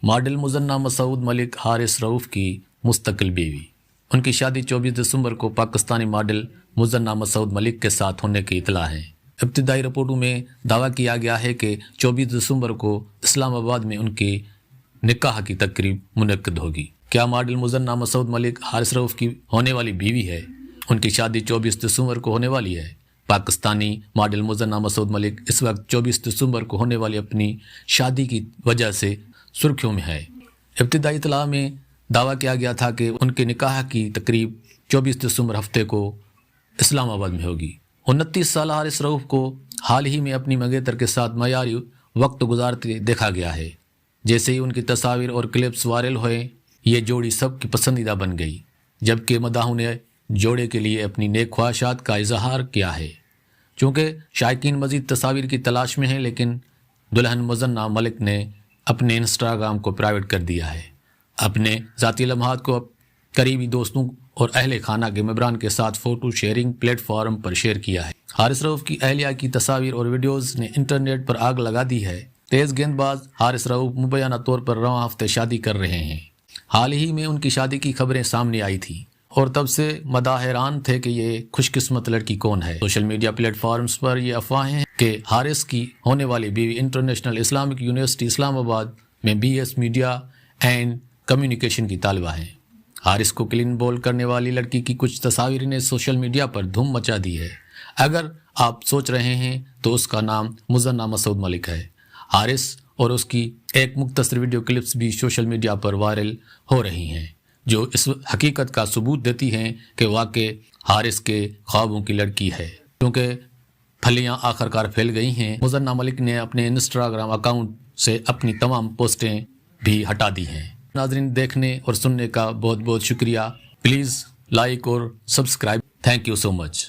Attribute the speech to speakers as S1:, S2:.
S1: Model مزنہ مسعود ملک حارث رؤف کی مستقل بیوی۔ ان کی شادی 24 دسمبر کو پاکستانی ماڈل مزنہ مسعود ملک کے ساتھ ہونے کی اطلاع ہے۔ ابتدائی رپورٹوں میں دعویٰ کیا گیا ہے کہ 24 دسمبر کو اسلام آباد میں ان کی نکاح کی تقریب منعقد ہوگی۔ کیا ماڈل مزنہ مسعود ملک حارث رؤف کی ہونے والی بیوی ہے؟ ان کی شادی 24 دسمبر کو ہونے والی ہے۔ پاکستانی ماڈل مزنہ مسعود ملک اس وقت 24 دسمبر کو ہونے والی اپنی شادی کی وجہ سے سرخیوں میں ہے۔ ابتدائی اطلاع میں دعویٰ کیا گیا تھا کہ ان کے نکاح کی تقریب 24 دسمبر ہفتے کو اسلام آباد میں ہوگی۔ 29 سالہ حارث رؤف کو حال ہی میں اپنی منگیتر کے ساتھ معیاری وقت گزارتے دیکھا گیا ہے۔ جیسے ہی ان کی تصاویر اور کلپس وائرل ہوئے، یہ جوڑی سب کی پسندیدہ بن گئی، جبکہ مداحوں نے جوڑے کے لیے اپنی نیک خواہشات کا اظہار کیا ہے۔ چونکہ شائقین مزید تصاویر کی تلاش میں ہیں، لیکن دلہن مزنہ ملک نے اپنے انسٹاگرام کو پرائیویٹ کر دیا ہے۔ اپنے ذاتی لمحات کو قریبی دوستوں اور اہل خانہ کے ممبران کے ساتھ فوٹو شیئرنگ پلیٹ فارم پر شیئر کیا ہے۔ حارث رؤف کی اہلیہ کی تصاویر اور ویڈیوز نے انٹرنیٹ پر آگ لگا دی ہے۔ تیز گیند باز حارث رؤف مبینہ طور پر رواں ہفتے شادی کر رہے ہیں۔ حال ہی میں ان کی شادی کی خبریں سامنے آئی تھیں اور تب سے مداح حیران تھے کہ یہ خوش قسمت لڑکی کون ہے۔ سوشل میڈیا پلیٹ فارمز پر یہ افواہیں ہیں کہ حارث کی ہونے والی بیوی انٹرنیشنل اسلامک یونیورسٹی اسلام آباد میں BS میڈیا اینڈ کمیونیکیشن کی طالبہ ہیں۔ حارث کو کلین بول کرنے والی لڑکی کی کچھ تصاویر نے سوشل میڈیا پر دھوم مچا دی ہے۔ اگر آپ سوچ رہے ہیں تو اس کا نام مزنہ مسعود ملک ہے۔ حارث اور اس کی ایک مختصر ویڈیو کلپس بھی سوشل میڈیا پر وائرل ہو رہی ہیں، جو اس حقیقت کا ثبوت دیتی ہیں کہ واقع حارث کے خوابوں کی لڑکی ہے۔ کیونکہ پھلیاں آخرکار پھیل گئی ہیں، مزنہ ملک نے اپنے انسٹاگرام اکاؤنٹ سے اپنی تمام پوسٹیں بھی ہٹا دی ہیں۔ ناظرین، دیکھنے اور سننے کا بہت بہت شکریہ۔ پلیز لائک اور subscribe. Thank you so much.